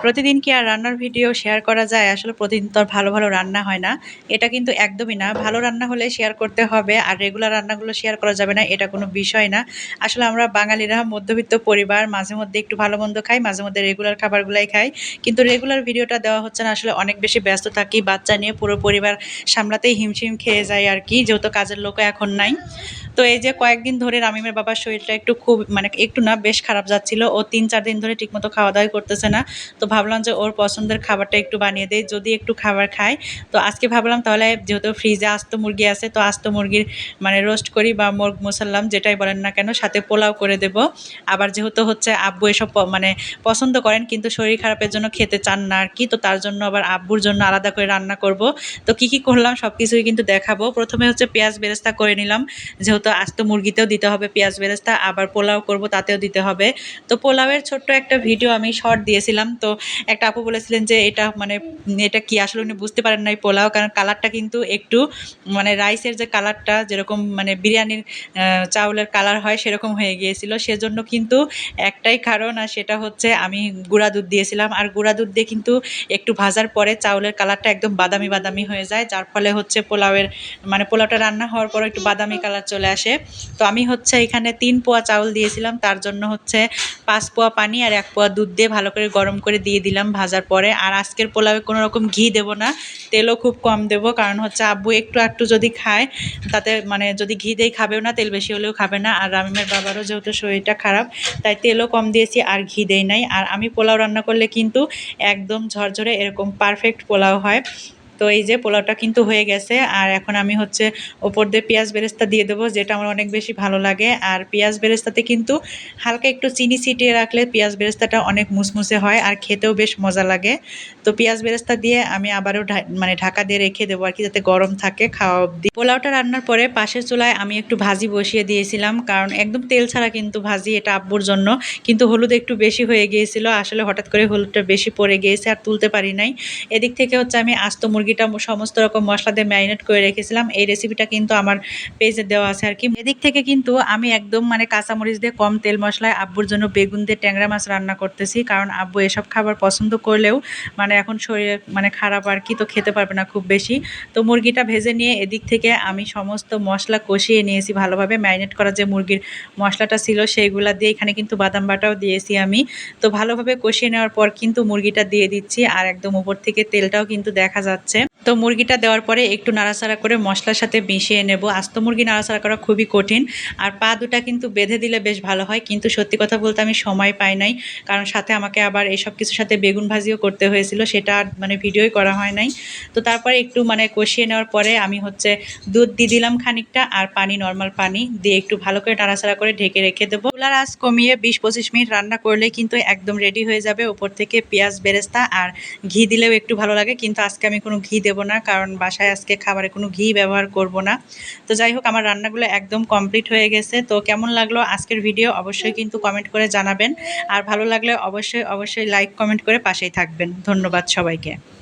প্রতিদিন কি আর রান্নার ভিডিও শেয়ার করা যায়? আসলে প্রতিদিন তো আর ভালো, ভালো রান্না হয় না। এটা কিন্তু একদমই না। ভালো রান্না হলে শেয়ার করতে হবে। আর রেগুলার রান্নাগুলো শেয়ার করা যাবে না, এটা কোনো বিষয় না। আসলে আমরা বাঙালিরা মধ্যবিত্ত পরিবার, মাঝে মধ্যে একটু ভালো-মন্দ খাই, মাঝে মধ্যে রেগুলার খাবারগুলাই খাই। কিন্তু রেগুলার ভিডিওটা দেওয়া হচ্ছে না, আসলে অনেক বেশি ব্যস্ত থাকি। বাচ্চা নিয়ে পুরো পরিবার সামলাতেই হিমশিম খেয়ে যাই আরকি, যেহেতু কাজের লোকও এখন নাই। তো এই যে কয়েকদিন ধরে রামিমের বাবার শরীরটা একটু খুব মানে একটু না বেশ খারাপ যাচ্ছিল। ও ৩-৪ দিন ধরে ঠিকমতো খাওয়া-দাওয়াই করতেছে না। তো ভাবলাম যে ওর পছন্দের খাবারটা একটু বানিয়ে দেই, যদি একটু খাবার খায়। তো আজকে ভাবলাম তাহলে যেহেতু ফ্রিজে আস্ত মুরগি আছে, তো আস্ত মুরগির মানে রোস্ট করি বা মুরগ মুসাল্লাম যেটাই বলেন না কেন, সাথে পোলাও করে দেব। আবার যেহেতু হচ্ছে আব্বু এসব মানে পছন্দ করেন কিন্তু শরীর খারাপের জন্য খেতে চান না আরকি। তো তার জন্য আবার আব্বুর জন্য আলাদা করে রান্না করব। তো কি, কি করলাম সবকিছুই কিন্তু দেখাবো। ১ম এ হচ্ছে পেঁয়াজ বেরেস্তা করে নিলাম। যেহেতু আস্ত মুরগিতেও দিতে হবে পেঁয়াজ বেরেস্তা, আবার পোলাও করব তাতেও দিতে হবে। তো পোলাওয়ের ছোট্ট একটা ভিডিও আমি শর্ট দিয়েছিলাম। তো একটা আপু বলেছিলেন যে এটা মানে এটা কি আসলে উনি বুঝতে পারেন নাই পোলাও, কারণ কালারটা কিন্তু একটু মানে রাইসের যে কালারটা যেরকম মানে বিরিয়ানির চাউলের কালার হয় সেরকম হয়ে গিয়েছিল। সেজন্য কিন্তু একটাই কারণ, আর সেটা হচ্ছে আমি গুঁড়া দুধ দিয়েছিলাম। আর গুঁড়া দুধ দিয়ে কিন্তু একটু ভাজার পরে চাউলের কালারটা একদম বাদামি, বাদামি হয়ে যায়। যার ফলে হচ্ছে পোলাওয়ের মানে পোলাওটা রান্না হওয়ার পরে একটু বাদামি কালার চলে আসে। তো আমি হচ্ছে এখানে ৩ পোয়া চাউল দিয়েছিলাম, তার জন্য হচ্ছে ৫ পোয়া পানি আর ১ পোয়া দুধ দিয়ে ভালো করে গরম করে দিয়ে দিলাম ভাজার পরে। আর আজকের পোলাওয়ে কোনো রকম ঘি দেব না, তেলও খুব কম দেব, কারণ হচ্ছে আব্বু একটু একটু যদি খায় তাতে মানে যদি ঘি দেই খাবেও না, তেল বেশি হলেও খাবে না। আর রামিমের বাবারও যেহেতু শরীরটা খারাপ, তাই তেলও কম দিয়েছি আর ঘি দেই নাই। আর আমি পোলাও রান্না করলে কিন্তু একদম ঝরঝরে এরকম পারফেক্ট পোলাও হয়। তো এই যে পোলাওটা কিন্তু হয়ে গেছে, আর এখন আমি হচ্ছে ওপর দিয়ে পেঁয়াজ বেরেস্তা দিয়ে দেবো, যেটা আমার অনেক বেশি ভালো লাগে। আর পেঁয়াজ বেরেস্তাতে কিন্তু হালকা একটু চিনি ছিটিয়ে রাখলে পেঁয়াজ বেরেস্তাটা অনেক মুসমুসে হয় আর খেতেও বেশ মজা লাগে। তো পেঁয়াজ বেরেস্তা দিয়ে আমি আবারও মানে ঢাকা দিয়ে রেখে দেবো আর কি, যাতে গরম থাকে খাওয়া অবধি। পোলাওটা রান্নার পরে পাশের চুলায় আমি একটু ভাজি বসিয়ে দিয়েছিলাম, কারণ একদম তেল ছাড়া কিন্তু ভাজি, এটা আব্বুর জন্য। কিন্তু হলুদ একটু বেশি হয়ে গিয়েছিল, আসলে হঠাৎ করে হলুদটা বেশি পড়ে গিয়েছে আর তুলতে পারি নাই। এদিক থেকে হচ্ছে আমি আস্ত মুরগিটা সমস্ত রকম মশলা দিয়ে ম্যারিনেট করে রেখেছিলাম। এই রেসিপিটা কিন্তু আমার পেজে দেওয়া আছে আর কি। এদিক থেকে কিন্তু আমি একদম মানে কাঁচামরিচ দিয়ে কম তেল মশলায় আব্বুর জন্য বেগুন দিয়ে ট্যাংরা মাছ রান্না করতেছি, কারণ আব্বু এসব খাবার পছন্দ করলেও মানে এখন শরীরে মানে খারাপ আর কি, তো খেতে পারবে না খুব বেশি। তো মুরগিটা ভেজে নিয়ে এদিক থেকে আমি সমস্ত মশলা কষিয়ে নিয়েছি ভালোভাবে। ম্যারিনেট করা যে মুরগির মশলাটা ছিল সেইগুলা দিয়ে, এখানে কিন্তু বাদাম বাটাও দিয়েছি আমি। তো ভালোভাবে কষিয়ে নেওয়ার পর কিন্তু মুরগিটা দিয়ে দিচ্ছি, আর একদম উপর থেকে তেলটাও কিন্তু দেখা যাচ্ছে। তো মুরগিটা দেওয়ার পরে একটু নাড়াচাড়া করে মশলার সাথে মিশিয়ে নেব। আস্ত মুরগি নাড়াচাড়া করা খুবই কঠিন, আর পা দুটা কিন্তু বেঁধে দিলে বেশ ভালো হয়, কিন্তু সত্যি কথা বলতে আমি সময় পাই নাই, কারণ সাথে আমাকে আবার এইসব কিছুর সাথে বেগুন ভাজিও করতে হয়েছিল, সেটা আর মানে ভিডিওই করা হয় নাই। তো তারপরে একটু মানে কষিয়ে নেওয়ার পরে আমি হচ্ছে দুধ দিয়ে দিলাম খানিকটা, আর পানি নর্মাল পানি দিয়ে একটু ভালো করে নাড়াচাড়া করে ঢেকে রেখে দেবো। চুলার আঁচ কমিয়ে ২০-২৫ মিনিট রান্না করলে কিন্তু একদম রেডি হয়ে যাবে। উপর থেকে পেঁয়াজ বেরেস্তা আর ঘি দিলেও একটু ভালো লাগে, কিন্তু আজকে আমি কোনো ঘি দেবো না, কারণ বাসায় আজকে খাবারে কোনো ঘি ব্যবহার করব না। তো যাই হোক, আমার রান্নাগুলো একদম কমপ্লিট হয়ে গেছে। তো কেমন লাগলো আজকের ভিডিও অবশ্যই কিন্তু কমেন্ট করে জানাবেন, আর ভালো লাগলে অবশ্যই অবশ্যই লাইক কমেন্ট করে পাশেই থাকবেন। ধন্যবাদ সবাইকে।